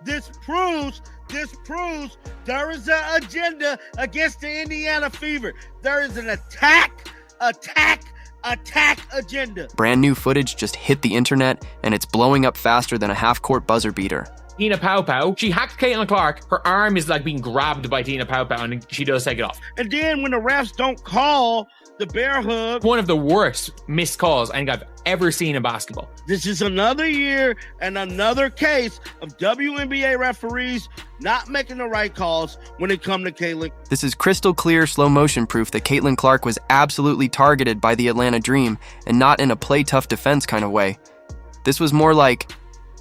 This proves there is an agenda against the Indiana Fever. There is an attack agenda. Brand new footage just hit the internet, and it's blowing up faster than a half-court buzzer beater. Tina Pow, she hacked Caitlin Clark. Her arm is like being grabbed by Tina Pow, and she does take it off. And then when the refs don't call the bear hug. One of the worst missed calls I think I've ever seen in basketball. This is another year and another case of WNBA referees not making the right calls when it comes to Caitlin. This is crystal clear slow motion proof that Caitlin Clark was absolutely targeted by the Atlanta Dream, and not in a play tough defense kind of way. This was more like,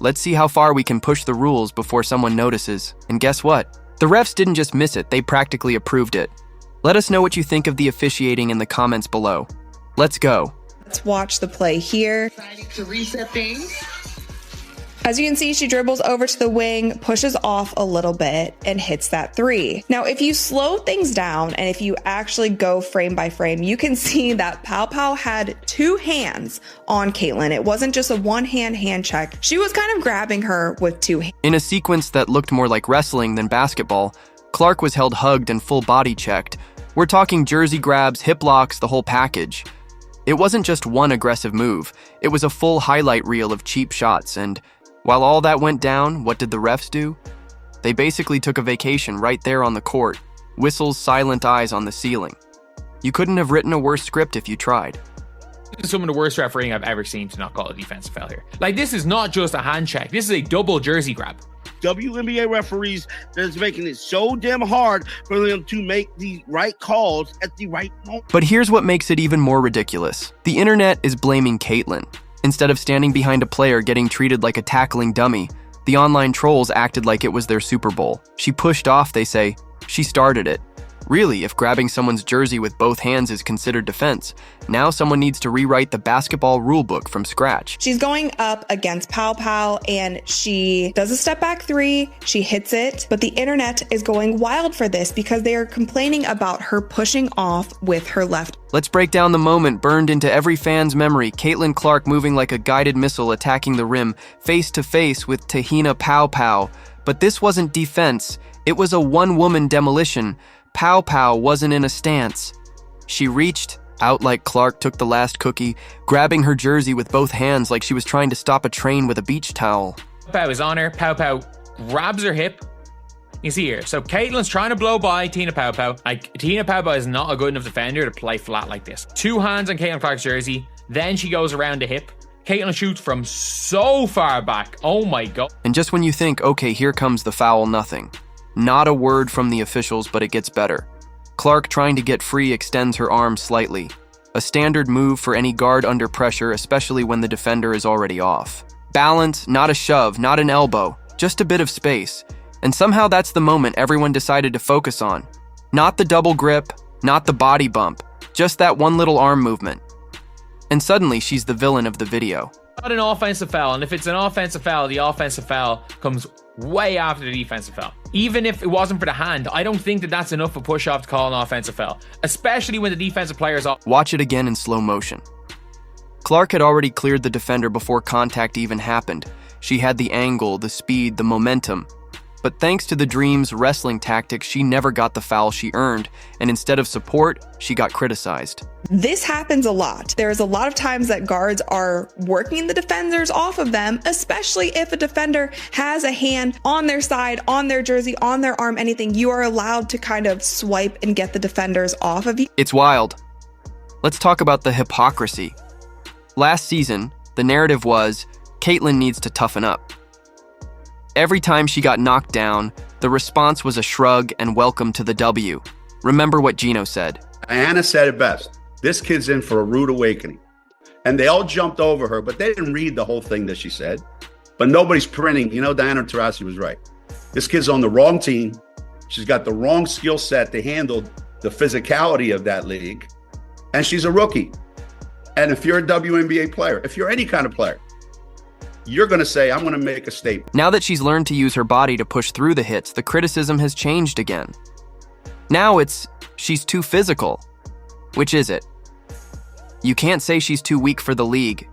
let's see how far we can push the rules before someone notices. And guess what? The refs didn't just miss it, they practically approved it. Let us know what you think of the officiating in the comments below. Let's go. Let's watch the play here. To reset things. As you can see, she dribbles over to the wing, pushes off a little bit, and hits that three. Now, if you slow things down and if you actually go frame by frame, you can see that Pow had two hands on Caitlin. It wasn't just a one-hand hand check. She was kind of grabbing her with two hands. In a sequence that looked more like wrestling than basketball, Clark was held hugged and full body checked. We're talking jersey grabs, hip locks, the whole package. It wasn't just one aggressive move. It was a full highlight reel of cheap shots, and while all that went down, what did the refs do? They basically took a vacation right there on the court, whistles, silent eyes on the ceiling. You couldn't have written a worse script if you tried. This is some of the worst refereeing I've ever seen to not call a defensive foul here. Like, this is not just a hand check. This is a double jersey grab. WNBA referees that's making it so damn hard for them to make the right calls at the right moment. But here's what makes it even more ridiculous. The internet is blaming Caitlin. Instead of standing behind a player getting treated like a tackling dummy, the online trolls acted like it was their Super Bowl. She pushed off, they say. She started it. Really, if grabbing someone's jersey with both hands is considered defense, now someone needs to rewrite the basketball rulebook from scratch. She's going up against Pow, and she does a step back three. She hits it, but the internet is going wild for this because they are complaining about her pushing off with her left. Let's break down the moment burned into every fan's memory. Caitlin Clark moving like a guided missile attacking the rim, face to face with Tina Pow. But this wasn't defense. It was a one-woman demolition. Pow wasn't in a stance. She reached out like Clark took the last cookie, grabbing her jersey with both hands like she was trying to stop a train with a beach towel. Pow is on her. Pow grabs her hip. You see here. So Caitlin's trying to blow by Tina Pow. Like, Tina Pow is not a good enough defender to play flat like this. Two hands on Caitlin Clark's jersey. Then she goes around the hip. Caitlin shoots from so far back. Oh my God. And just when you think, okay, here comes the foul, nothing. Not a word from the officials, but it gets better. Clark, trying to get free, extends her arm slightly. A standard move for any guard under pressure, especially when the defender is already off. Balance, not a shove, not an elbow, just a bit of space. And somehow that's the moment everyone decided to focus on. Not the double grip, not the body bump, just that one little arm movement. And suddenly she's the villain of the video. Not an offensive foul, and if it's an offensive foul, the offensive foul comes way after the defensive foul. Even if it wasn't for the hand, I don't think that that's enough of a push-off to call an offensive foul, especially when the defensive player's off. Watch it again in slow motion. Clark had already cleared the defender before contact even happened. She had the angle, the speed, the momentum. But thanks to the Dream's wrestling tactics, she never got the foul she earned, and instead of support, she got criticized. This happens a lot. There's a lot of times that guards are working the defenders off of them, especially if a defender has a hand on their side, on their jersey, on their arm, anything. You are allowed to kind of swipe and get the defenders off of you. It's wild. Let's talk about the hypocrisy. Last season, the narrative was, Caitlin needs to toughen up. Every time she got knocked down, the response was a shrug and welcome to the W. Remember what Gino said. Anna said it best. This kid's in for a rude awakening. And they all jumped over her, but they didn't read the whole thing that she said. But nobody's printing. You know, Diana Taurasi was right. This kid's on the wrong team. She's got the wrong skill set to handle the physicality of that league. And she's a rookie. And if you're a WNBA player, if you're any kind of player, you're going to say, I'm going to make a statement. Now that she's learned to use her body to push through the hits, the criticism has changed again. Now it's, she's too physical. Which is it? You can't say she's too weak for the league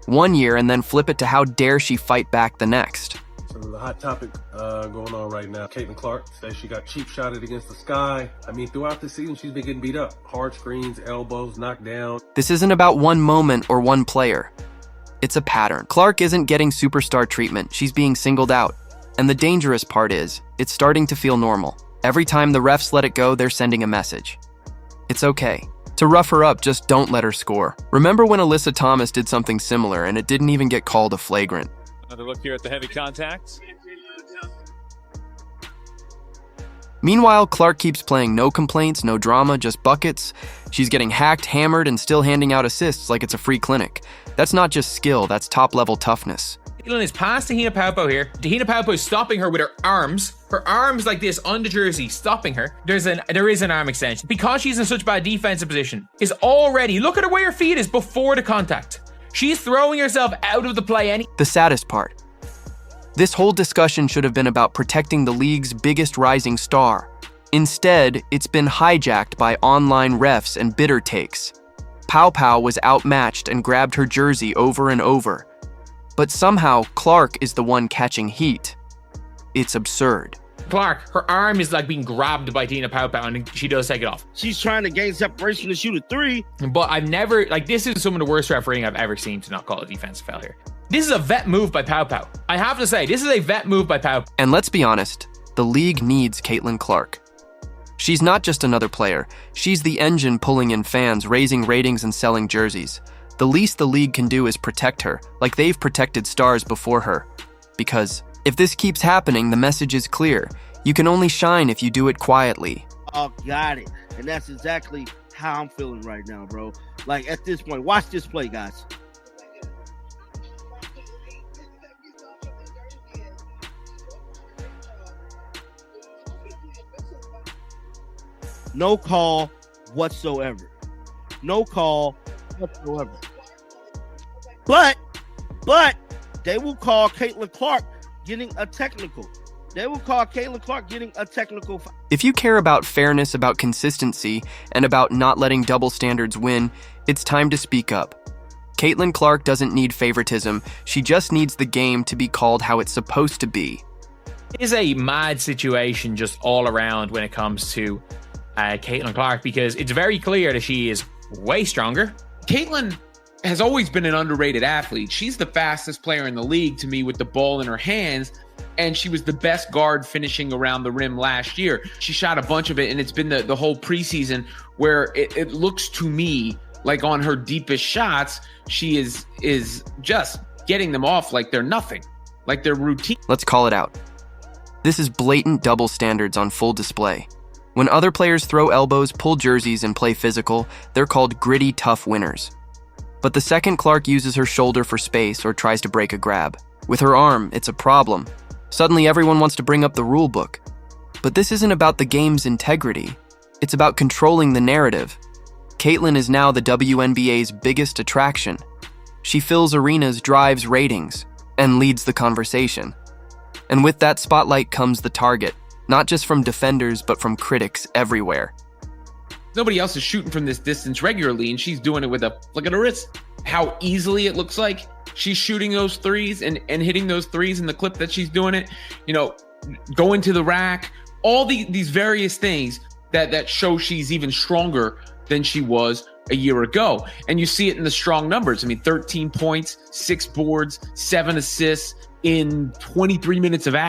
1 year and then flip it to how dare she fight back the next. So The hot topic going on right now. Caitlin Clark says she got cheap shotted against the sky. I mean, throughout the season, she's been getting beat up. Hard screens, elbows, knocked down. This isn't about one moment or one player. It's a pattern. Clark isn't getting superstar treatment. She's being singled out. And the dangerous part is, it's starting to feel normal. Every time the refs let it go, they're sending a message. It's okay. To rough her up, just don't let her score. Remember when Alyssa Thomas did something similar and it didn't even get called a flagrant? Another look here at the heavy contact. Meanwhile, Clark keeps playing no complaints, no drama, just buckets. She's getting hacked, hammered, and still handing out assists like it's a free clinic. That's not just skill, that's top-level toughness. Caitlin is past Tahina Paupo here. Tahina Paupo is stopping her with her arms. Her arms like this on the jersey, stopping her. There is an arm extension. Because she's in such bad defensive position, is already, look at her where her feet is before the contact. She's throwing herself out of the play. The saddest part. This whole discussion should have been about protecting the league's biggest rising star. Instead, it's been hijacked by online refs and bitter takes. Pau Pau was outmatched and grabbed her jersey over and over. But somehow, Clark is the one catching heat. It's absurd. Clark, her arm is like being grabbed by Tina Paupo and she does take it off. She's trying to gain separation to shoot a three. But I've never, this is some of the worst refereeing I've ever seen to not call a defensive foul here. This is a vet move by Pau Pau. I have to say, this is a vet move by Pau. And let's be honest, the league needs Caitlin Clark. She's not just another player. She's the engine pulling in fans, raising ratings and selling jerseys. The least the league can do is protect her, like they've protected stars before her. Because if this keeps happening, the message is clear. You can only shine if you do it quietly. Oh, got it. And that's exactly how I'm feeling right now, bro. Like, at this point, watch this play, guys. No call whatsoever. No call whatsoever. But they will call Caitlin Clark getting a technical. They will call Caitlin Clark getting a technical. If you care about fairness, about consistency, and about not letting double standards win, it's time to speak up. Caitlin Clark doesn't need favoritism. She just needs the game to be called how it's supposed to be. It is a mad situation just all around when it comes to Caitlin Clark, because it's very clear that she is way stronger. Caitlin has always been an underrated athlete. She's the fastest player in the league to me with the ball in her hands, and she was the best guard finishing around the rim last year. She shot a bunch of it, and it's been the whole preseason where it looks to me like on her deepest shots, she is just getting them off like they're nothing, like they're routine. Let's call it out. This is blatant double standards on full display. When other players throw elbows, pull jerseys, and play physical, they're called gritty, tough winners. But the second Clark uses her shoulder for space or tries to break a grab, with her arm, it's a problem. Suddenly everyone wants to bring up the rule book. But this isn't about the game's integrity. It's about controlling the narrative. Caitlin is now the WNBA's biggest attraction. She fills arenas, drives ratings, and leads the conversation. And with that spotlight comes the target. Not just from defenders, but from critics everywhere. Nobody else is shooting from this distance regularly, and she's doing it with look at her wrist. How easily it looks like she's shooting those threes and hitting those threes in the clip that she's doing it. You know, going to the rack, all these various things that show she's even stronger than she was a year ago. And you see it in the strong numbers. I mean, 13 points, 6 boards, 7 assists in 23 minutes of action.